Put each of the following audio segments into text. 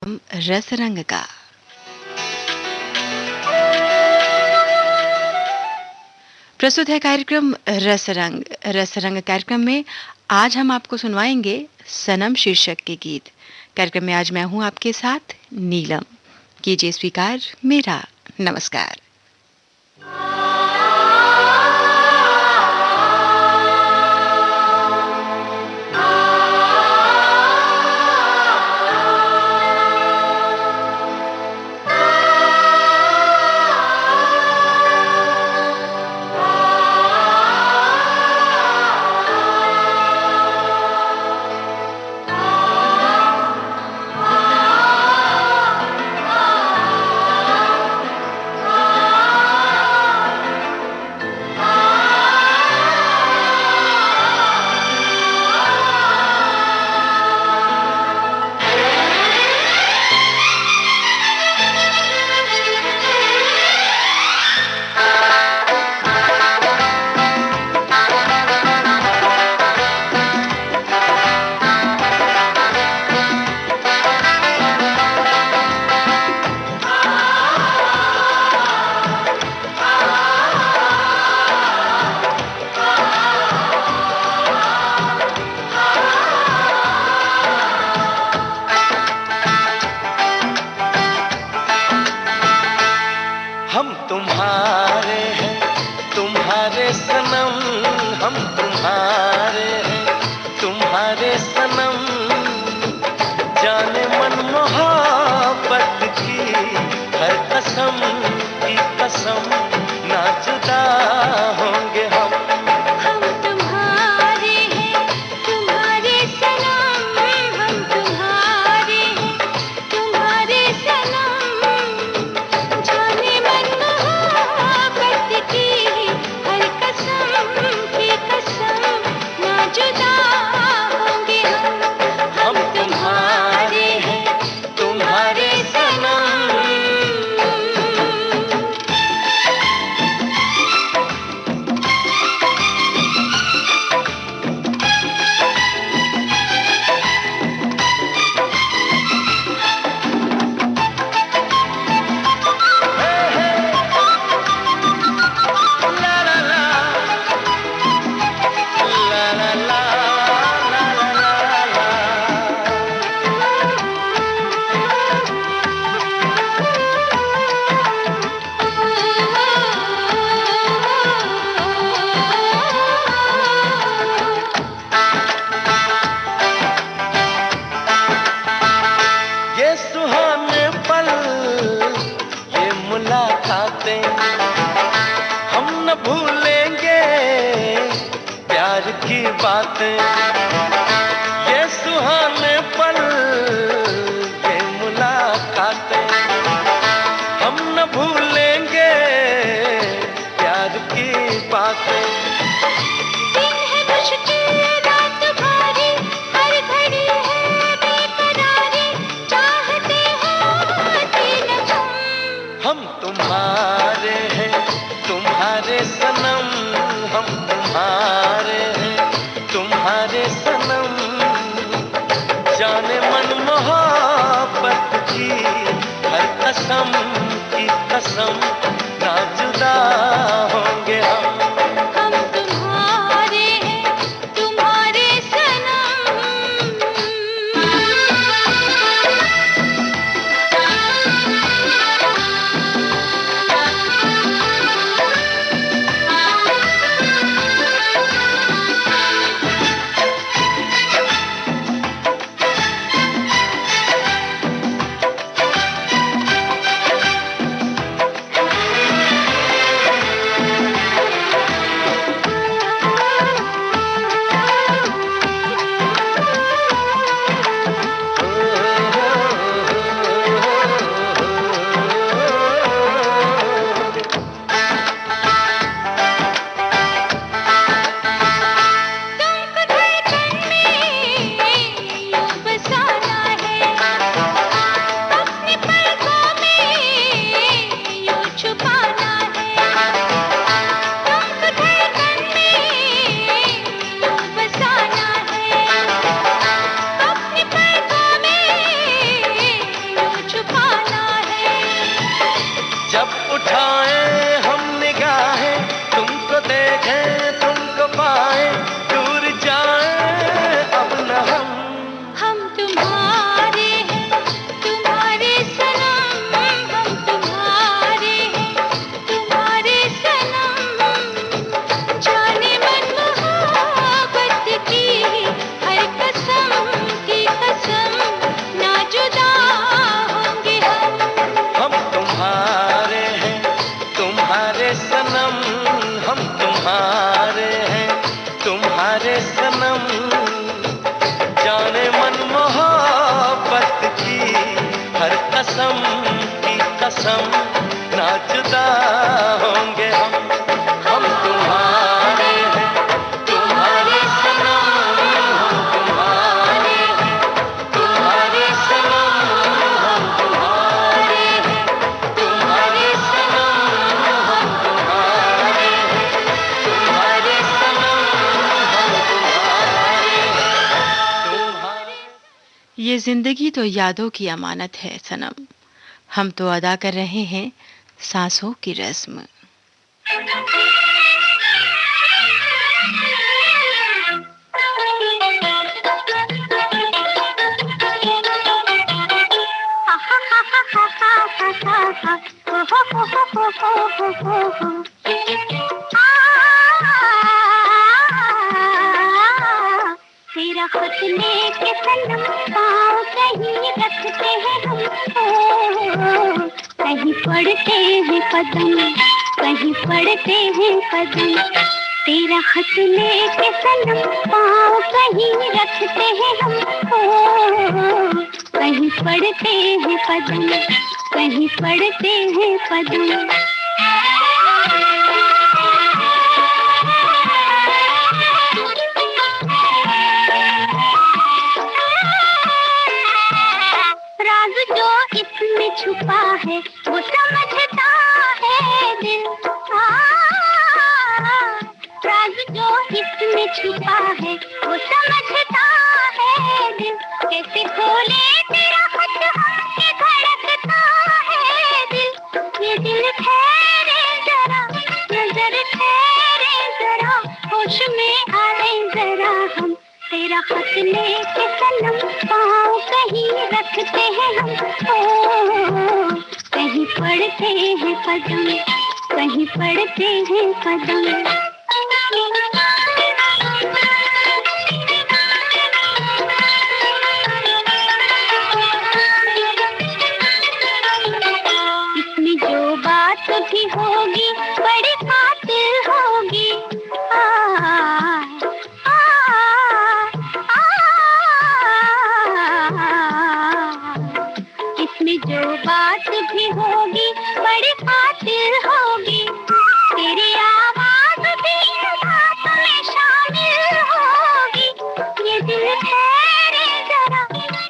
रस रंग का। प्रस्तुत है कार्यक्रम रस रंग। रस रंग कार्यक्रम में आज हम आपको सुनवाएंगे सनम शीर्षक के गीत। कार्यक्रम में आज मैं हूं आपके साथ नीलम। कीजिए स्वीकार मेरा नमस्कार। हम तुम्हारे हैं, तुम्हारे सनम। हम तुम्हारे हैं, तुम्हारे सनम। जाने मन मोहब्बत की हर कसम की कसम, ना जुदा होंगे हम। हम तुम्हारे हैं, तुम्हारे सनम। हम तुम्हारे हैं, तुम्हारे सनम। जाने मन मोहब्बत की हर कसम की कसम, ना जुदा होंगे हम। हम तुम्हारे हैं, तुम्हारे सनम। ला ला ला, ला ला ला, ला ला ला ला। ये सुहाने पल, ये मुलाकातें, हम न भूलेंगे प्यार की बातें। ये सुहाने पल, ये मुलाकातें, हम न भूलेंगे प्यार की बातें। दिन है मुश्किल, रात भारी, हर घड़ी है बेकरारी, चाहते होते न तुम। हम तुम्हारे हैं, तुम्हारे सनम। हम तुम्हारे हैं, तुम्हारे सनम। जाने मन मोहब्बत की हर कसम की कसम, ना जुदा होंगे हम। हम तुम्हारे हैं, तुम्हारे सनम। ये जिंदगी तो यादों की अमानत है सनम, हम तो अदा कर रहे हैं सांसों की रस्म। तेरा खत लेके सनम पाँव कहीं रखते हैं हम, ओ, कहीं पढ़ते हैं कदम, कहीं पढ़ते हैं कदम। तेरा खत लेके सनम पाँव कहीं रखते हैं हम, ओ, कहीं पढ़ते हैं कदम, कहीं पढ़ते हैं कदम। राज जो इसमें छुपा है वो समझता है दिल, राज जो इसमें छुपा है वो समझता है दिल। कैसे खोले तेरा खत हमसे धड़कता है दिल। ये दिल ठहरे जरा, नजर ठहरे जरा, होश में आए जरा हम। तेरा खत लेके सनम पाँव कहीं रखते हैं हम, ओ, कहीं पढ़ते हैं कदम, कहीं पढ़ते हैं कदम। इसमें जो बात भी होगी बड़ी खातिर होगी, इसमें जो बात भी होगी बड़ी खातिर होगी। तेरी आवाज भी बात में शामिल होगी। ये दिल ठहरे जरा,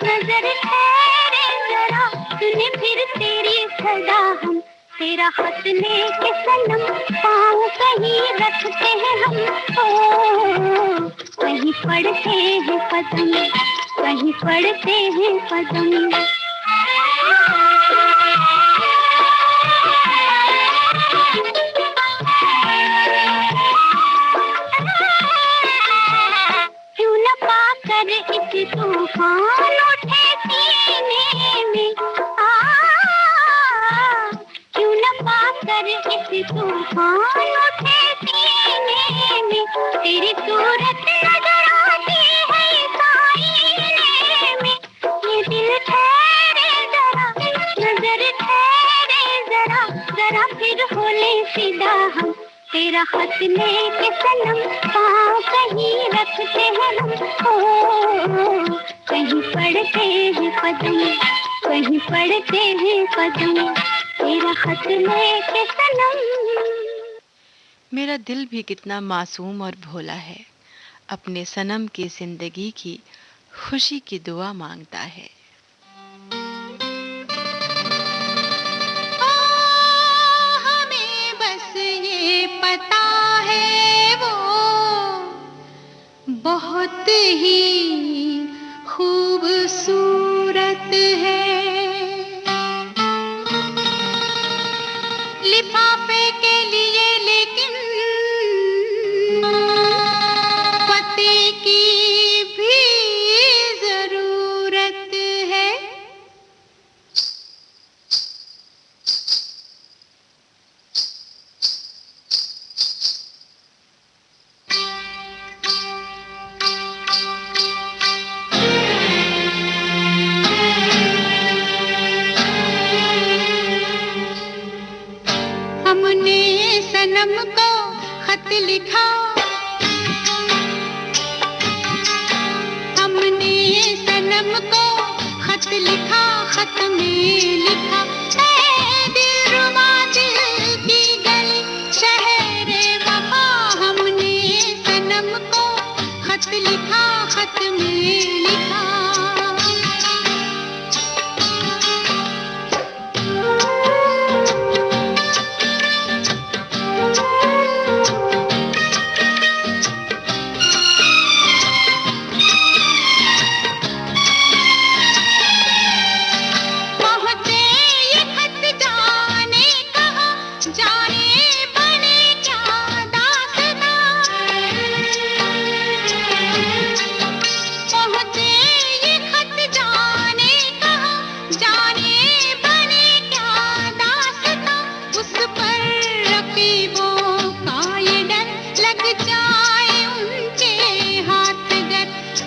नजर ठहरे जरा, सुने फिर तेरी सदा हम। तेरा खत लेके सनम पाँव कहीं रखते हैं हम, ओ, कहीं पढ़ते हैं कदम, कहीं पढ़ते हैं कदम। क्यों न पाकर इस तूफान उठे सीने में, क्यों न पाकर इस तूफान उठे सीने में। तेरी सूरत नजर आती है साईने में। ये दिल ठहरे जरा, नजर ठहरे जरा, जरा फिर होले फिदा हम। तेरा खत लेके सनम पाँव कहीं रखते हैं हम, ओ, कहीं पढ़ते हैं कदम, कहीं पढ़ते हैं कदम। तेरा खत लेके सनम। मेरा दिल भी कितना मासूम और भोला है, अपने सनम की जिंदगी की खुशी की दुआ मांगता है। हमें बस ये पता है वो बहुत ही खूबसूरत है। लिफाफे के लिए लेकिन पते की भी जरूरत है। हमने सनम को खत लिखा, हमने सनम को खत लिखा, खत में लिखा, ऐ दिलरुबा दिल की गली शहरे वफा। हमने सनम को खत लिखा, खत में लिखा।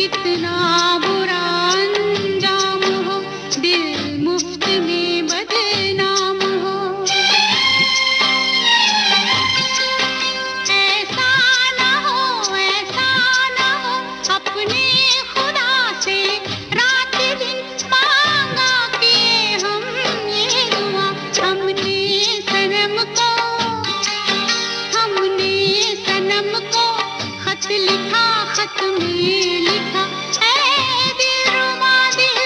कितना बुरा अंजाम हो, दिल मुफ्त में बदनाम हो। ऐसा ना हो अपने खुदा से रात दिन मांगा किए हम ये दुआ। हमने सनम को खत लिखा, खत में लिखा, ऐ दिलरुबा दिल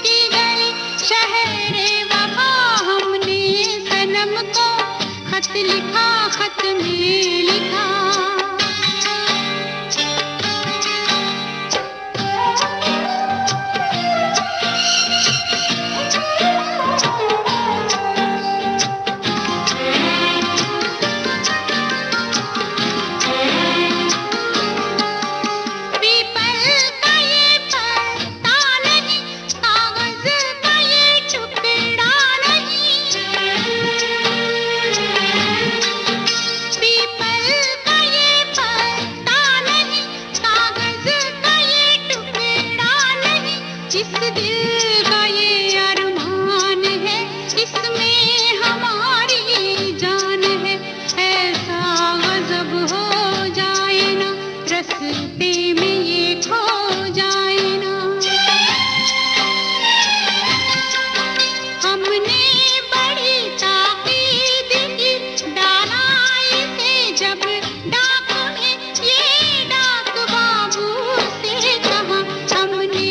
की गली शहरे वफा। हमने सनम को खत लिखा, खत में लिखा। जिस दिल का ये अरमान है, इसमें हमारी जान है। ऐसा गजब हो जाए ना, रस्ते में ये खो जाए ना। हमने बड़ी ताकीद की, डाला इसे जब डाक में, ये डाक बाबू से कहा। हमने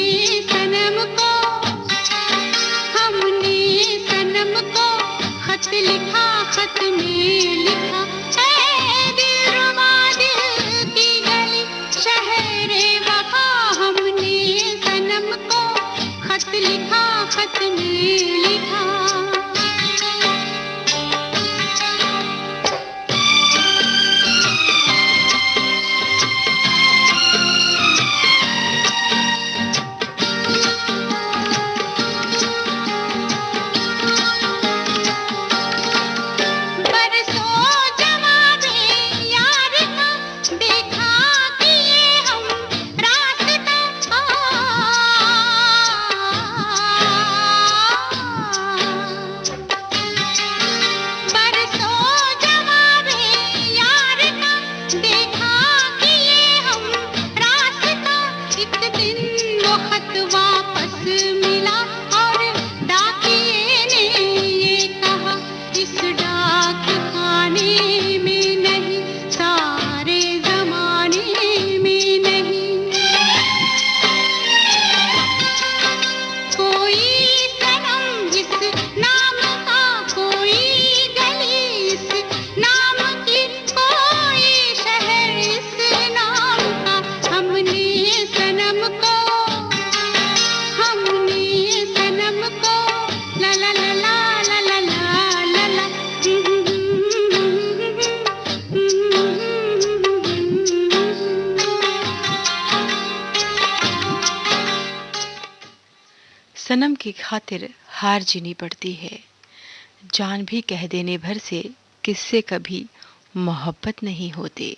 सनम को खत लिखा, खत में लिखा, ऐ दिलरुबा दिल की गली शहरे वफा। हमने सनम को खत लिखा, खत में लिखा। सनम की खातिर हार जीनी पड़ती है, जान भी कह देने भर से किससे कभी मोहब्बत नहीं होती।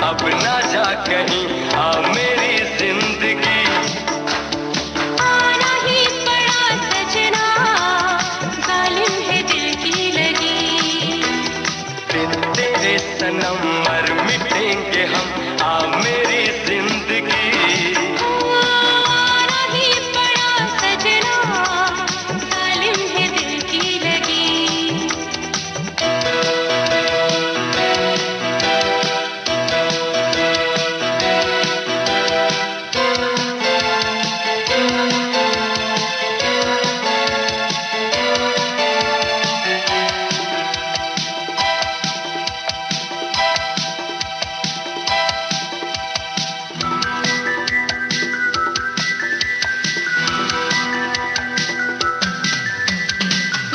अब ना जा कहीं आ मेरी जिंदगी। आना ही पड़ा सजना, जालिम है दिल की लगी। बिन तेरे सनम मर मिटेंगे हम आ मेरी जिंदगी। आना ही पड़ा सजना, जालिम है दिल की लगी।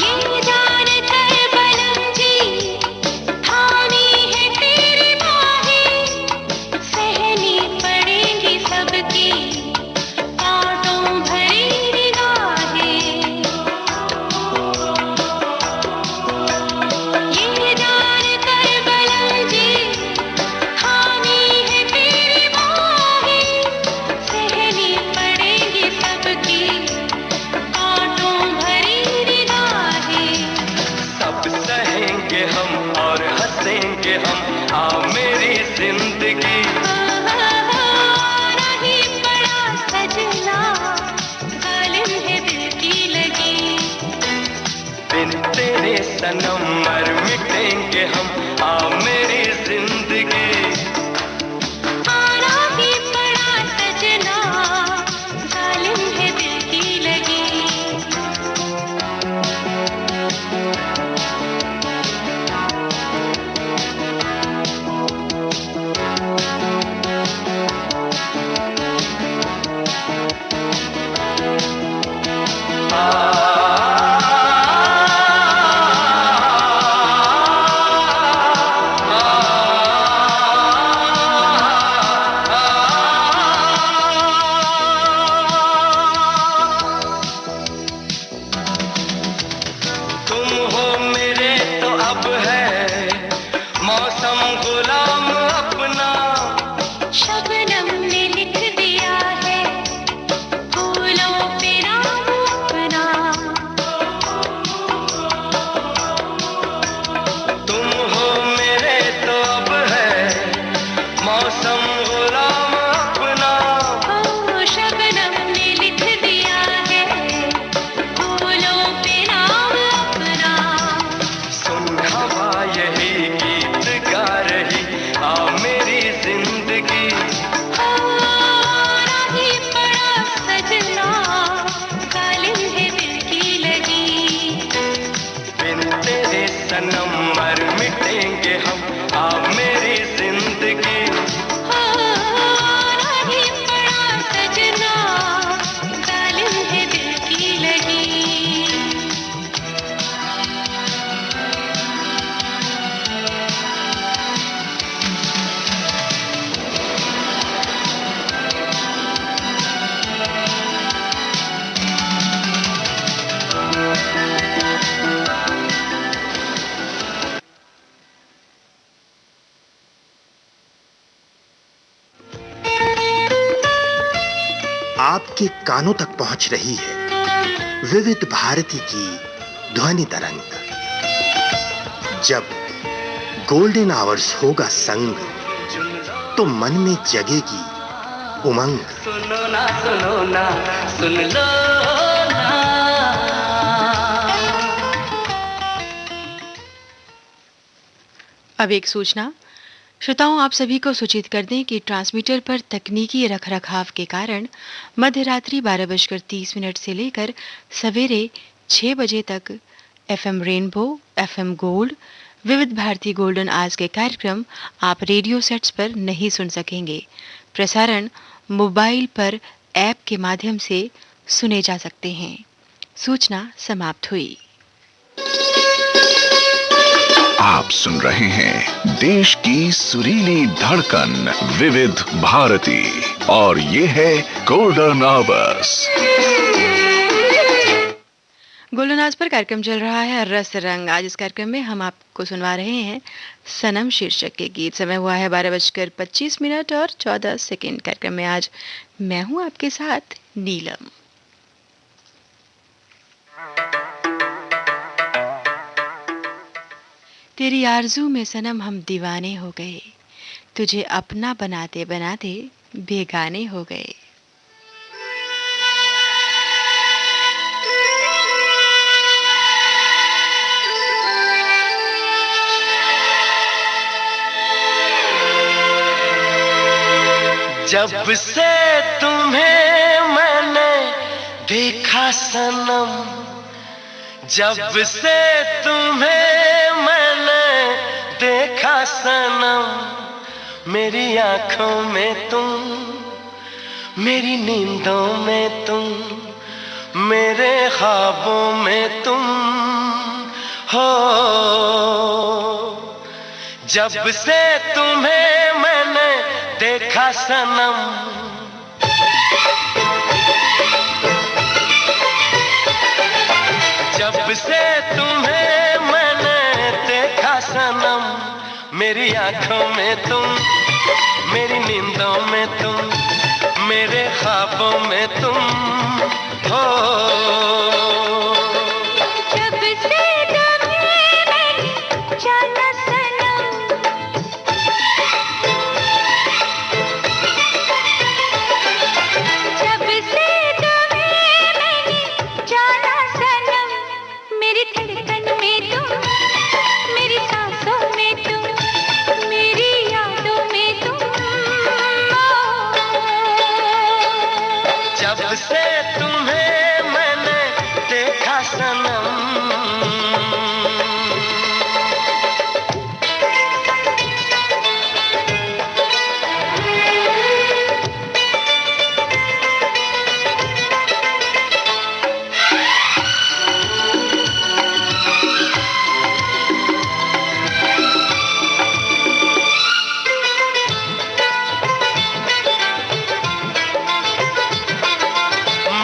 ये जान कर बलम जी, थामी है तेरी बाहें, सहनी पड़ेंगी सबकी कांटों भरी निगाहें। ये जान कर बलम जी, थामी है तेरी बाहें, सहनी पड़ेंगी सबकी कांटों भरी निगाहें। सब सहेंगे हम और हंसेंगे हम आ मेरी जिंदगी। आना ही पड़ा सजना, जालिम है दिल की लगी। बिन तेरे सनम मर मिटेंगे हम आ मेरी जिंदगी। आना ही पड़ा सजना, जालिम है दिल की लगी। तुम हो मेरे तो अब है मौसम गुलाम अपना। शबनम ने लिख दिया है फूलों पे नाम अपना। तुम हो मेरे तो अब है मौसम गुलाम अपना। ओ शबनम ने लिख दिया है फूलों पे नाम अपना। सुन हवा यही गीत गा रही आ मेरी जिंदगी। आना ही पड़ा सजना, जालिम है दिल की लगी। बिन तेरे सनम मर मिटेंगे हम आ मेरी जिंदगी। आना ही पड़ा सजना, जालिम है दिल की लगी। आपके कानों तक पहुंच रही है विविध भारती की ध्वनि तरंग। जब गोल्डन आवर्स होगा संग, तो मन में जगेगी उमंग। सुनो ना सुन लो ना। अब एक सूचना। श्रोताओं, आप सभी को सूचित कर दें कि ट्रांसमीटर पर तकनीकी रखरखाव के कारण मध्य रात्रि 12:30 से लेकर सवेरे 6 बजे तक FM रेनबो, FM गोल्ड, विविध भारती गोल्डन आज के कार्यक्रम आप रेडियो सेट्स पर नहीं सुन सकेंगे। प्रसारण मोबाइल पर ऐप के माध्यम से सुने जा सकते हैं। सूचना समाप्त हुई। आप सुन रहे हैं देश की सुरीली धड़कन विविध भारती और ये है golden hours. Golden hours per कार्यक्रम चल रहा है रस रंग। आज इस कार्यक्रम में हम आपको सुनवा रहे हैं सनम शीर्षक के गीत। समय हुआ है 12:25 और 14 सेकंड। कार्यक्रम में आज मैं हूं आपके साथ नीलम। तेरी आरज़ू में सनम हम दीवाने हो गए, तुझे अपना बनाते बनाते बेगाने हो गए। जब से तुम्हें मैंने देखा सनम, जब से तुम्हें मैंने देखा सनम, मेरी आंखों में तुम, मेरी नींदों में तुम, मेरे ख्वाबों में तुम हो। जब से तुम्हें मैंने देखा सनम, जब से तुम्हें मैंने देखा सनम, मेरी आंखों में तुम, मेरी नींदों में तुम, मेरे ख्वाबों में तुम हो। जब से तुम्हें मैंने जाना सनम, जब से तुम्हें मैंने जाना सनम, मेरी धड़कन में तुम, मेरी सांसों में तुम, मेरी यादों में तुम। जब से तुम्हें मैंने देखा सनम,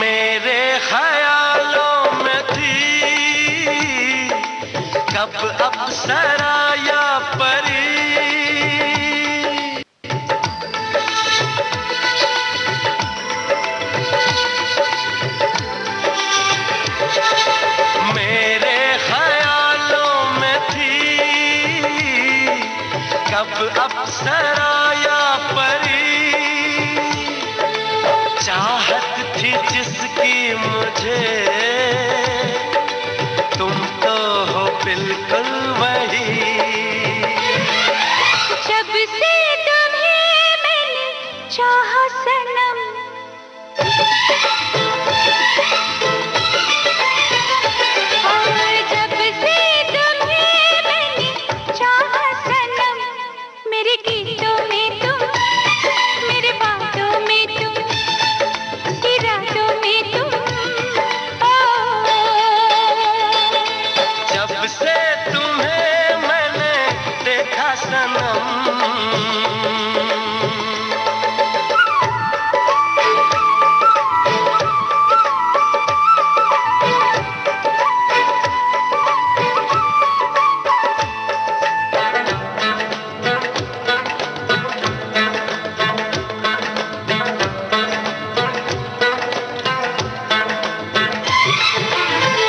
मेरे ख्यालों में थी कब अप्सरा या परी, मेरे ख्यालों में थी कब अप्सरा या परी, चाहत थी जिसकी मुझे, तुम तो हो बिल्कुल वही। जब से तुम्हें मैंने चाहा सनम, और जब से तुम्हें मैंने चाहा सनम, मेरे गीतों में तुम, मेरे बातों में तुम, इरादों में तुम। जब से तुम्हें मैंने देखा सनम,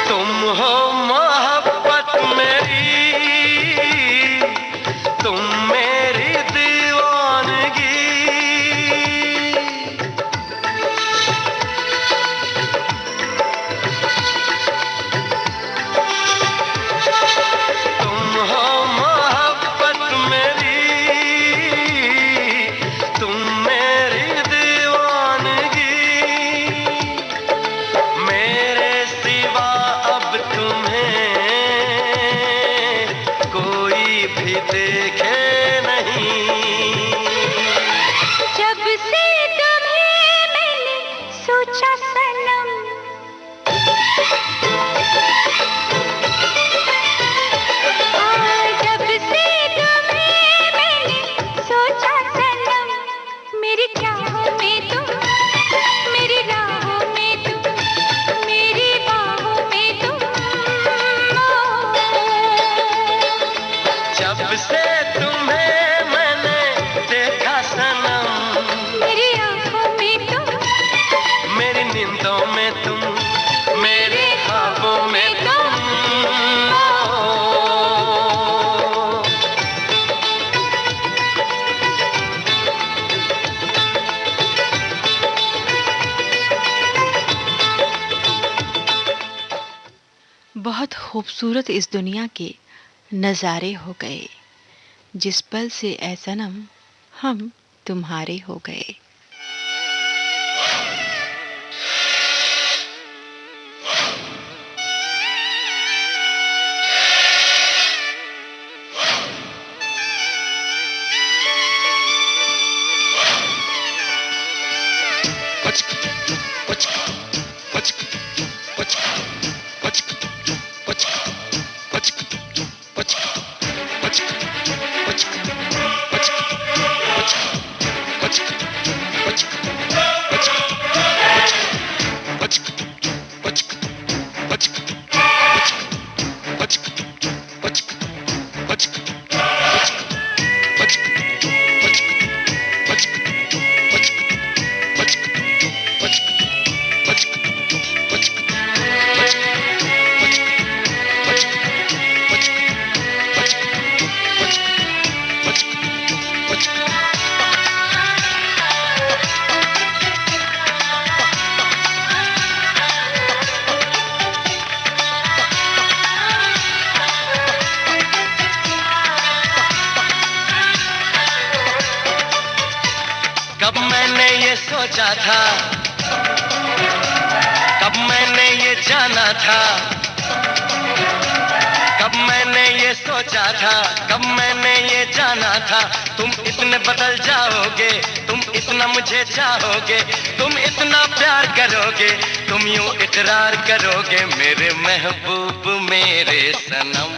तुम हो मोहब्बत मेरी, तुम मेरी दीवानगी, तुम हो मोहब्बत मेरी, तुम मेरी दीवानगी, मेरे सिवा अब तुम्हें कोई भी देखे नहीं। जब से तुम्हें मैंने सोचा सनम, जब से तुम्हें मैंने सोचा सनम, मेरी चाहों में तुम, मेरी राहों में तुम, मेरी बाहों में तुम। तुम्हें मैंने देखा सनम, मेरी आंखों में तुम, मेरी नींदों में तुम, मेरे ख्वाबों में तुम। बहुत खूबसूरत इस दुनिया के नज़ारे हो गए, जिस पल से ऐ सनम हम तुम्हारे हो गए। कब मैंने ये सोचा था, कब मैंने ये जाना था, कब मैंने ये सोचा था, कब मैंने ये जाना था। तुम इतने बदल जाओगे, तुम इतना मुझे चाहोगे, तुम इतना प्यार करोगे, तुम यूं इकरार करोगे मेरे महबूब मेरे सनम।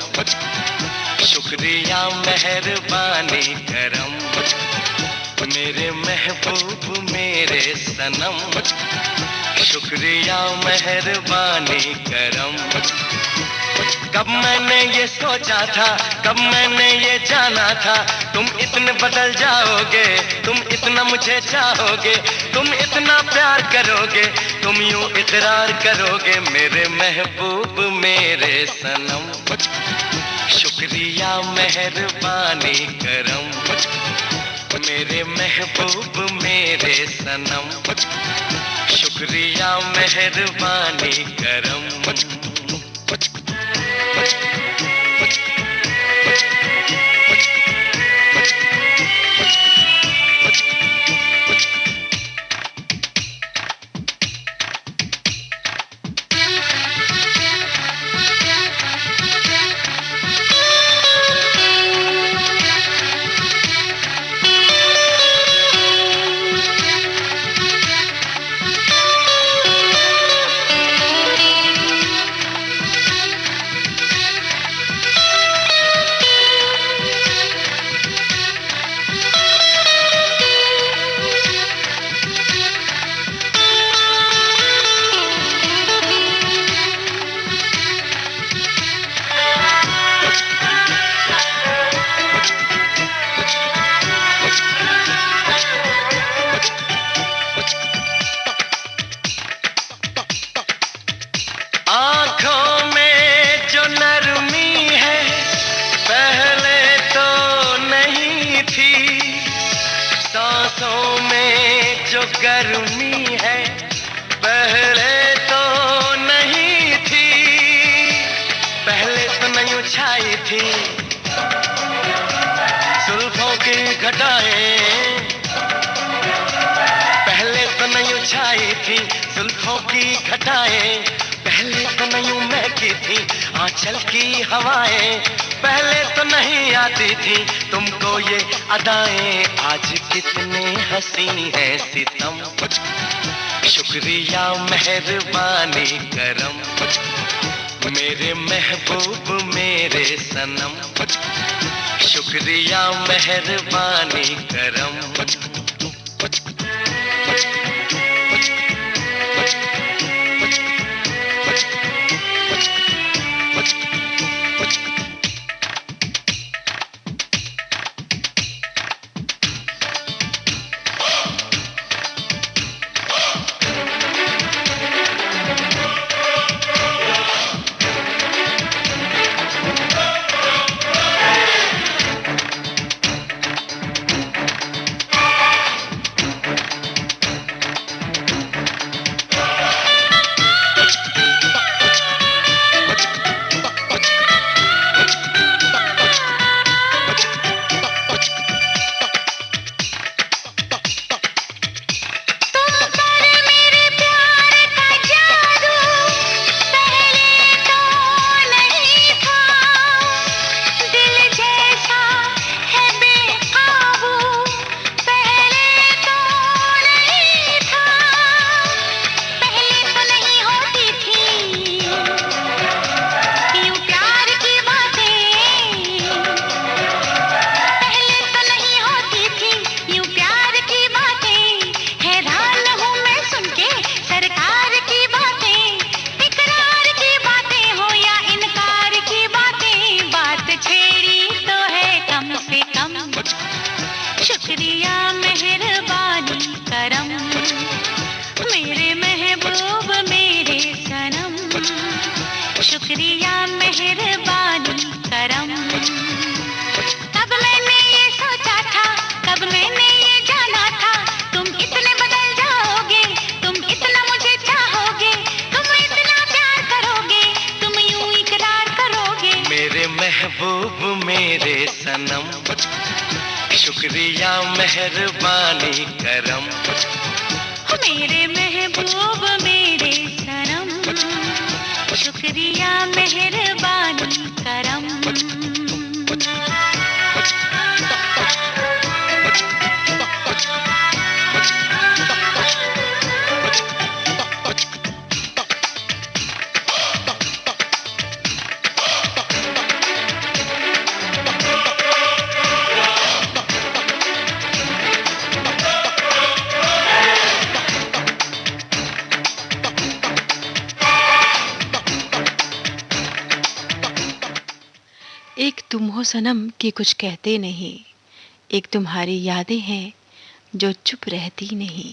शुक्रिया मेहरबानी करम, मेरे महबूब मेरे सनम। शुक्रिया मेहरबानी करम। कब मैंने ये सोचा था, कब मैंने ये जाना था, तुम इतने बदल जाओगे, तुम इतना मुझे चाहोगे, तुम इतना प्यार करोगे, तुम यूं इकरार करोगे मेरे महबूब मेरे सनम। शुक्रिया मेहरबानी करम, मेरे महबूब मेरे सनम। शुक्रिया मेहरबानी करम। आँखों में जो नरमी है पहले तो नहीं थी, सांसों में जो गर्मी है पहले तो नहीं थी, पहले तो नहीं छाई थी जुल्फों की घटाएं, पहले तो नहीं छाई थी जुल्फों की घटाएं, पहले तो नहीं महकी थी आंचल की हवाएं, पहले तो नहीं आती थी तुमको ये अदाएं, आज कितने हंसी है सितम। शुक्रिया मेहरबानी करम, मेरे महबूब मेरे सनम। शुक्रिया मेहरबानी करम। शुक्रिया मेहरबानी करम मेरे महबूब मेरे सनम, शुक्रिया मेहरबानी करम। कब मैंने ये सोचा था, कब मैंने ये जाना था, तुम इतने बदल जाओगे, तुम इतना मुझे चाहोगे, तुम इतना प्यार करोगे, तुम यूं इकरार करोगे। मेरे महबूब मेरे सनम, शुक्रिया मेहरबानी करम। मेरे महबूब मेरे सनम, शुक्रिया मेहरबानी करम। एक तुम हो सनम कि कुछ कहते नहीं, एक तुम्हारी यादें हैं जो चुप रहती नहीं।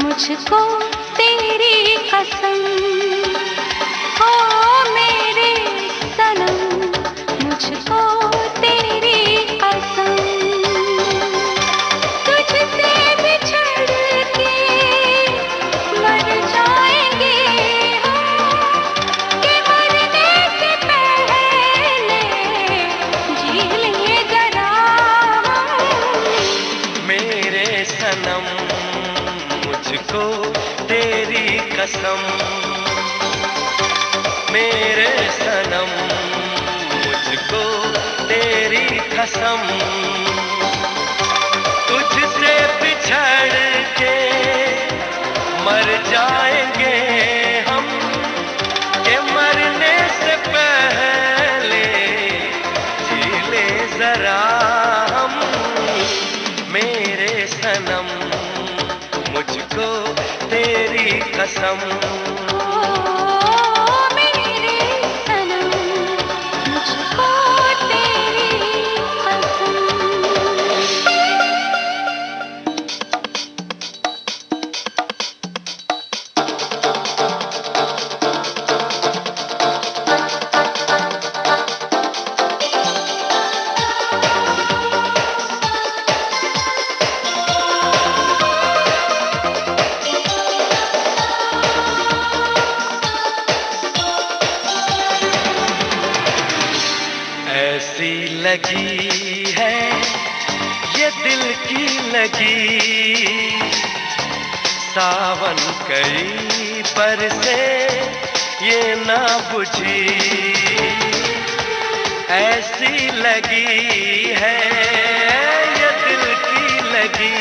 मुझको तेरी कसम, ओ मेरे सनम, मुझको तेरी कसम। तुझसे बिछड़ के मर जाएंगे हम, कि मरने से पहले जी लेंगे जरा हम। मेरे सनम मुझको तेरी कसम, मेरे सनम मुझको तेरी कसम। तुझसे बिछड़ के मर जाएंगे हम, के मरने से पहले जी ले जरा हम। मेरे सनम मुझको तेरी कसम, मेरे सनम, मुझको तेरी कसम। ऐसी लगी है ये दिल की लगी, सावन कई पर से ये ना बुझी। ऐसी लगी है ये दिल की लगी,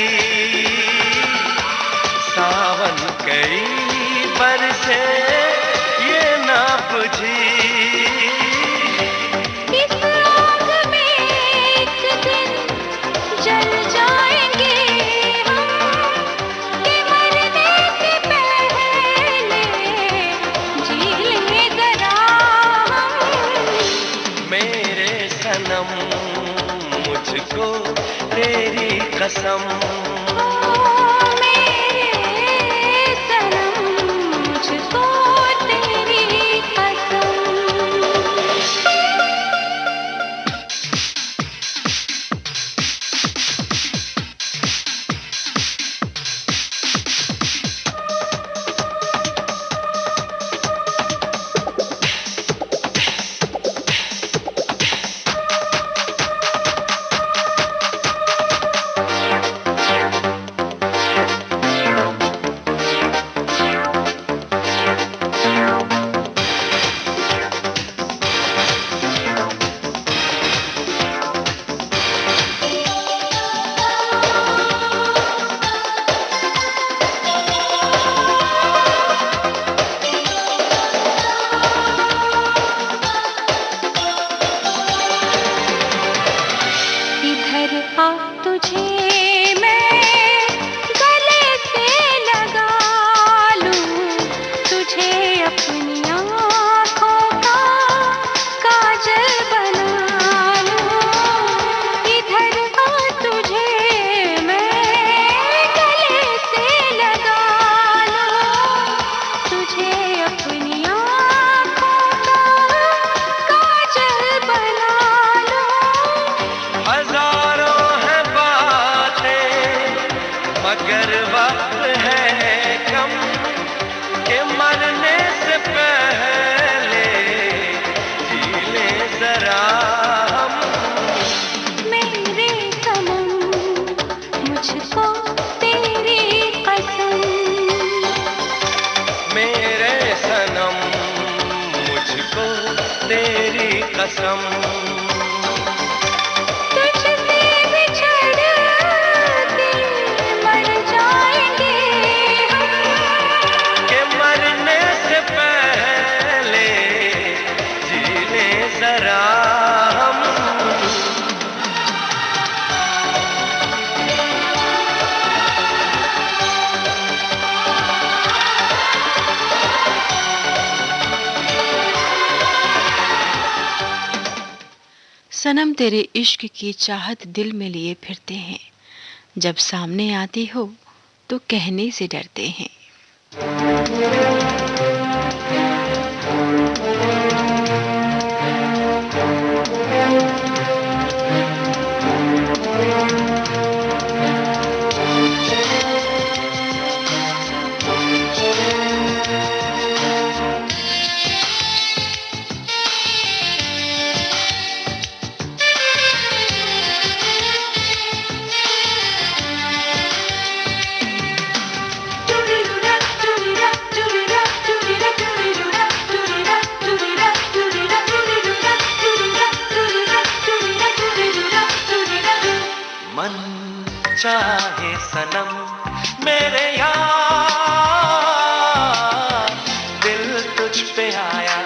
सावन कई पर से ये ना बुझी। इस आग में एक दिन जल जाएंगे हम, कि मरने से पहले जी लेंगे जरा हम। मेरे सनम मुझको तेरी कसम, मेरे सनम, मुझको तेरी कसम। तेरी कसम। तुझसे बिछड़ के मर जाएंगे हम। के मरने से पहले जी ले जरा हम। सनम तेरे इश्क की चाहत दिल में लिए फिरते हैं, जब सामने आती हो तो कहने से डरते हैं। मन चाहे सनम मेरे यार, दिल तुझ पे आया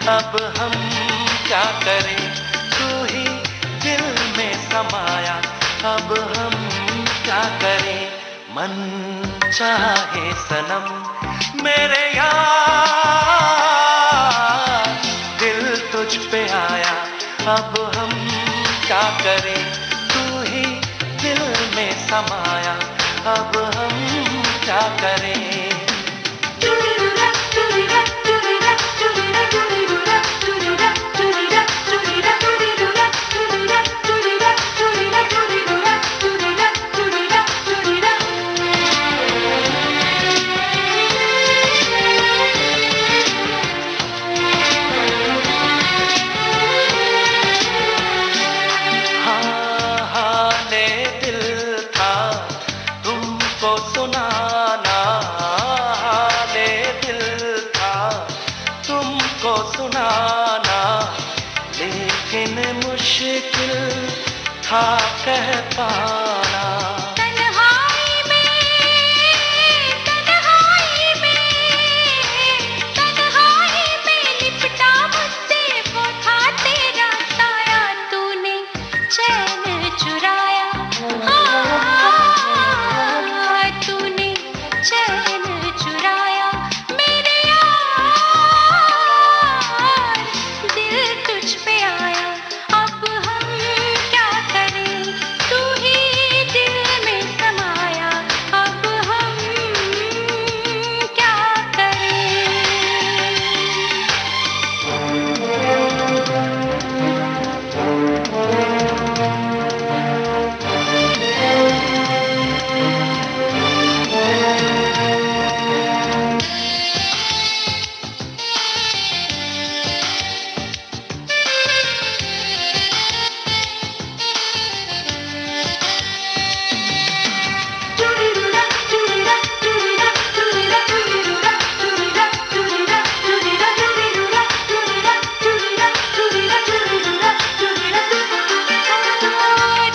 अब हम क्या करें, तू ही दिल में समाया अब हम क्या करें। मन चाहे सनम मेरे यार, दिल तुझ पे आया अब हम क्या करें, तू ही दिल में समाया अब हम क्या करें। सुनाना लेकिन मुश्किल था कह पाना। तन्हाई में लिपटा मुझसे वो था तेरा साया, तूने चैन चुराया, तूने चैन चुराया मेरे यार, दिल तुझ पे आया अब हम क्या करें, तू ही दिल में समाया अब हम क्या करें।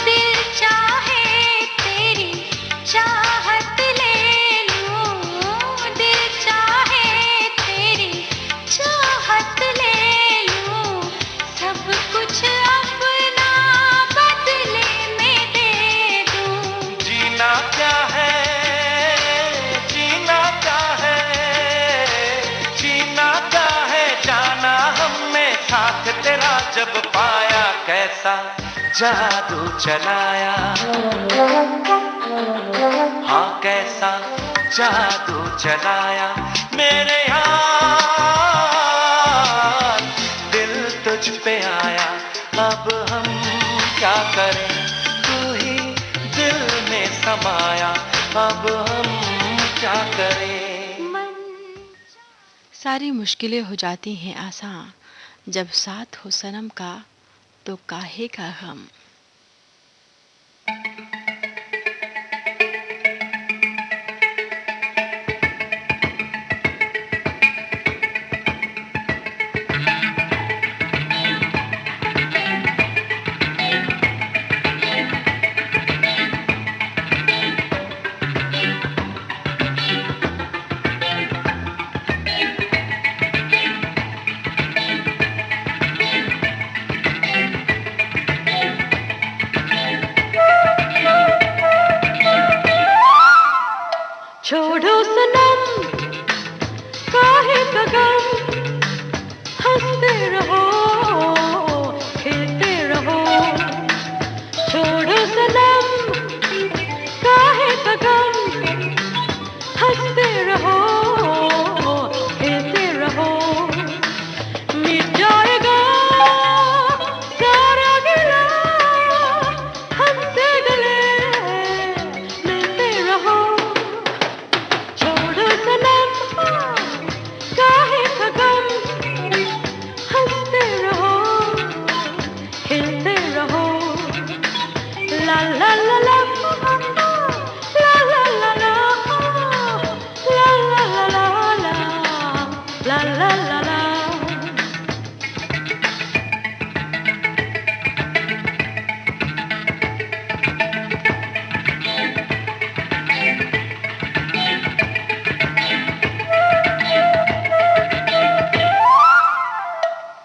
दिल चाहे तेरी चाहत ले लूं, दिल चाहे तेरी चाहत ले लूं, सब कुछ अपना बदले में दे दूं। जीना क्या है, जीना क्या है, जीना क्या है, जाना हमने साथ तेरा जब पाया, कैसा जादू चलाया, हाँ कैसा जादू चलाया मेरे यार, दिल तुझ पे आया अब हम क्या करें, तू ही दिल में समाया अब हम क्या करें। सारी मुश्किलें हो जाती हैं आसान, जब साथ हो सनम का तो काहे का गम।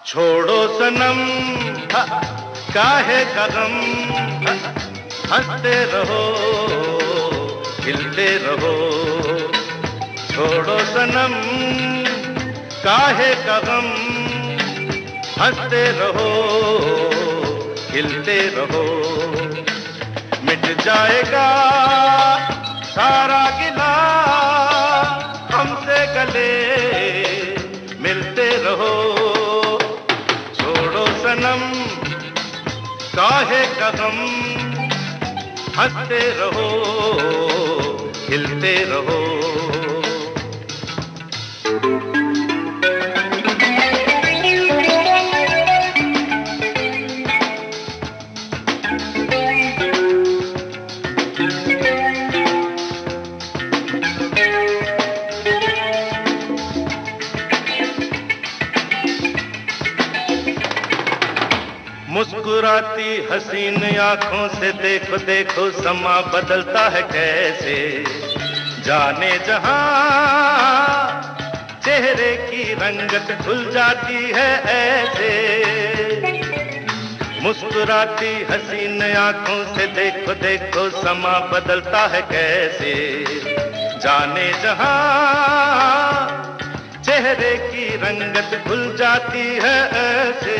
छोड़ो सनम काहे का गम, हंसते रहो खिलते रहो। छोड़ो सनम काहे का गम, हंसते रहो खिलते रहो। मिट जाएगा सारा गिला, हमसे गले मिलते रहो। छोड़ो सनम काहे का गम, हंसते रहो खिलते रहो। मुस्कुराती हसीन आंखों से देखो देखो समा बदलता है कैसे। जाने जहां चेहरे की रंगत खुल जाती है ऐसे। मुस्कुराती हसीन आंखों से देखो देखो समा बदलता है कैसे। जाने जहां चेहरे की रंगत खुल जाती है ऐसे।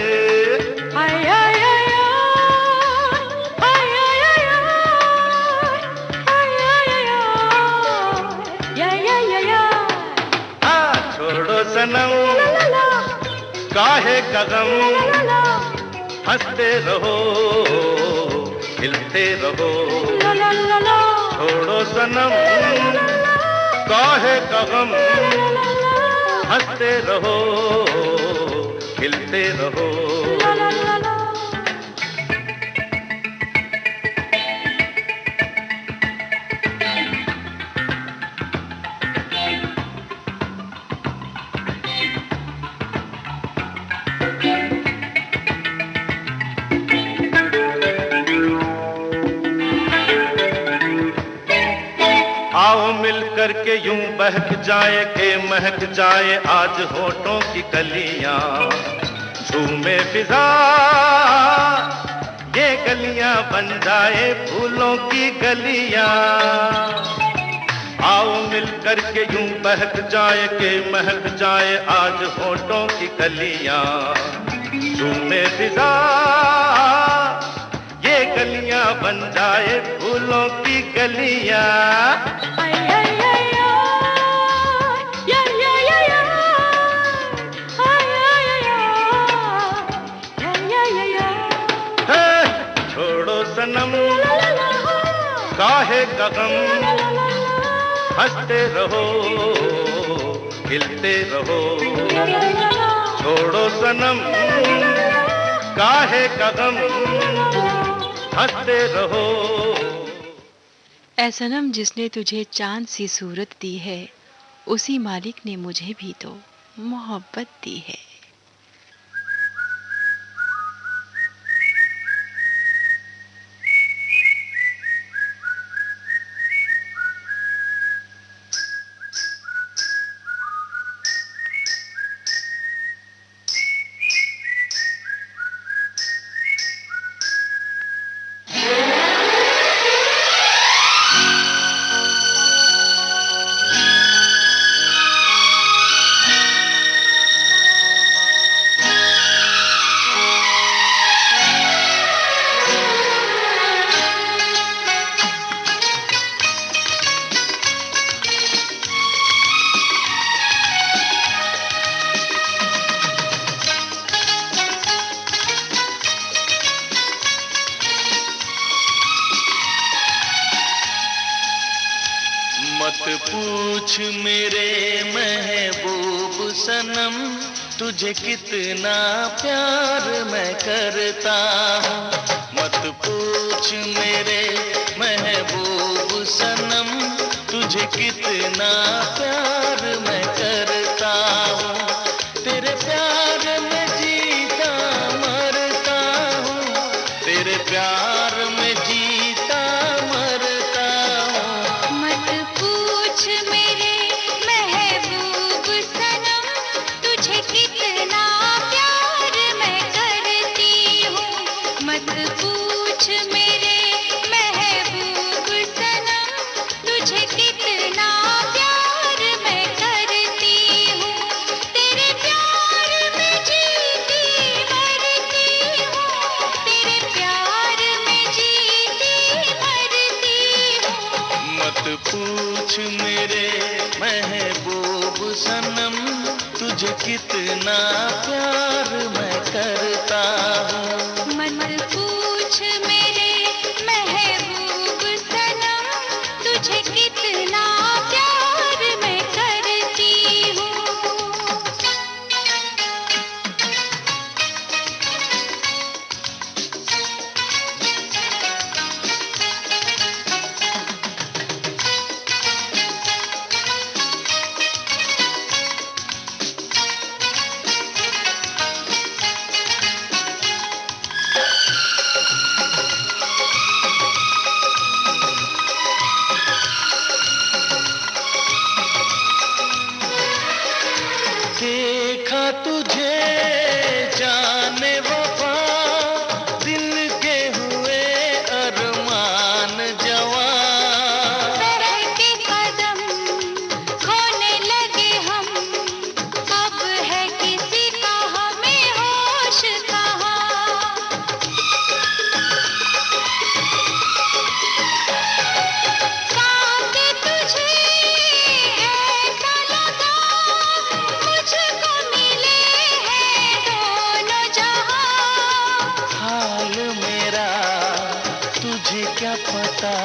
छोड़ो सनम काहे का गम, हंसते रहो खिलते रहो। छोड़ो सनम काहे का गम, हंसते रहो खिलते रहो। आओ मिल करके यूं बहक जाए के महक जाए आज होठों की कलियां। झूमे फिजा ये गलियां बन जाए फूलों की गलियां। आओ मिल करके यूं बहक जाए के महक जाए आज होठों की कलियां। झूमे फिजा ये गलियां बन जाए फूलों की गलियां। छोड़ो सनम काहे का गम, हंसते रहो खिलते रहो। छोड़ो सनम काहे का गम, हंसते रहो। ऐ सनम जिसने तुझे चांद सी सूरत दी है, उसी मालिक ने मुझे भी तो मोहब्बत दी है। मत पूछ मेरे महबूब सनम, तुझे कितना प्यार मैं करता हूँ। मत पूछ मेरे महबूब सनम, तुझे कितना प्यार मैं करता हूँ। तेरे प्यार में जीता मरता हूँ, तेरे प्यार में जीता मरता हूँ। मत पूछ मेरे महबूब सनम, तुझे कितना प्यार पूछ मेरे महबूब सनम, तुझे कितना प्यार मैं करता हूँ। मत पूछ मेरे महबूब सनम, तुझे कितना प्यार मैं करती हूँ। देखा तुझे जाने वफा, दिल के हुए अरमान जवां। बहके कदम खोने लगे हम, अब है किसी का हमें होश कहाँ। साथ तुझे ऐसा लगा, मुझको मिले हैं दोनों जहां। हाल मेरा तुझे क्या पता,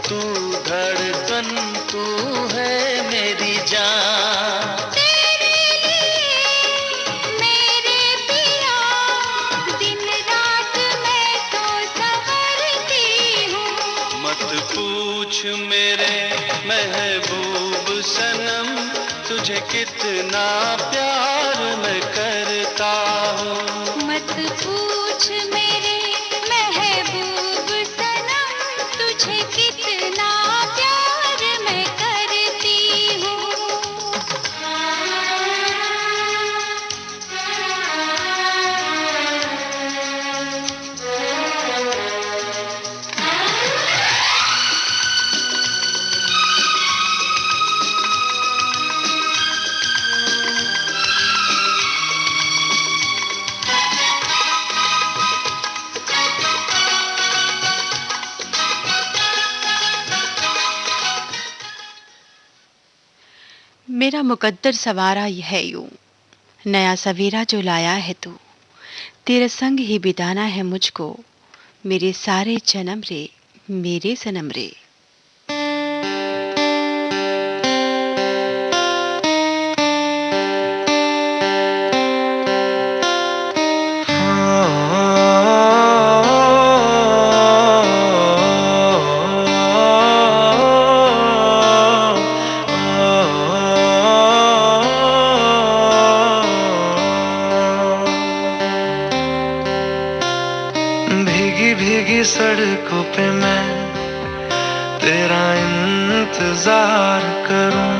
तू धड़कन तू है मेरी जान। तेरे लिए मेरे पिया, दिन रात मैं तो संवरती हूँ। मत पूछ मेरे महबूब सनम, तुझे कितना प्यार मैं करता हूँ। मत पूछ मेरे महबूब सनम, तुझे कितना प्यार मैं करती मेरा मुकद्दर सवारा है यूं, नया सवेरा जो लाया है तू, तेरे संग ही बिताना है मुझको, मेरे सारे जन्म रे, मेरे सनम रे। भीगी भीगी सड़कों पे मैं तेरा इंतजार करूं,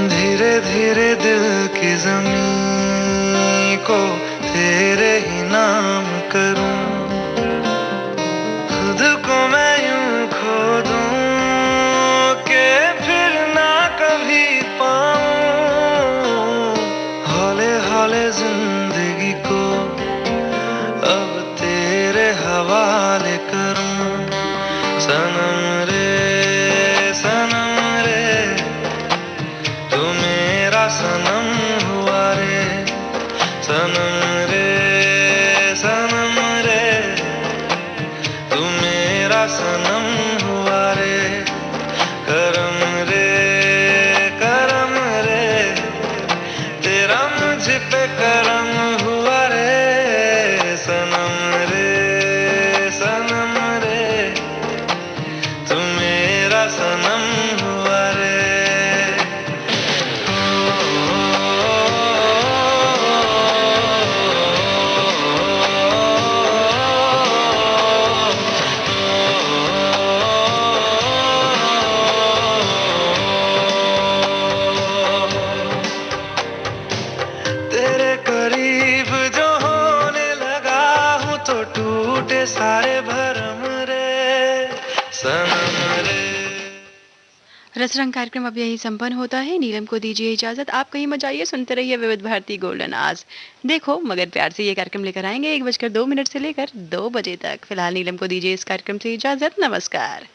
धीरे धीरे दिल की ज़मीं को तेरे ही नाम करूं। खुद को मैं यूं खो दूं कि फिर ना कभी पाऊं, हौले हौले जिंदगी को अब तेरे हवाले करूं। सनम रे तू मेरा सनम हुआ रे। सनम रे तू मेरा सनम हुआ रे। करम रे तेरा मुझ पे करम हुआ रे। सनम रे तू मेरा सनम हुआ रे। तेरे करीब जो होने लगा हूँ तो टूटे सारे भरम रे। सनम रे रसरंग कार्यक्रम अब यही संपन्न होता है। नीलम को दीजिए इजाजत। आप कहीं मत जाइए, सुनते रहिए विविध भारती गोल्डन आज। देखो मगर प्यार से ये कार्यक्रम लेकर आएंगे 1:02 से लेकर 2 बजे तक। फिलहाल नीलम को दीजिए इस कार्यक्रम से इजाजत। नमस्कार।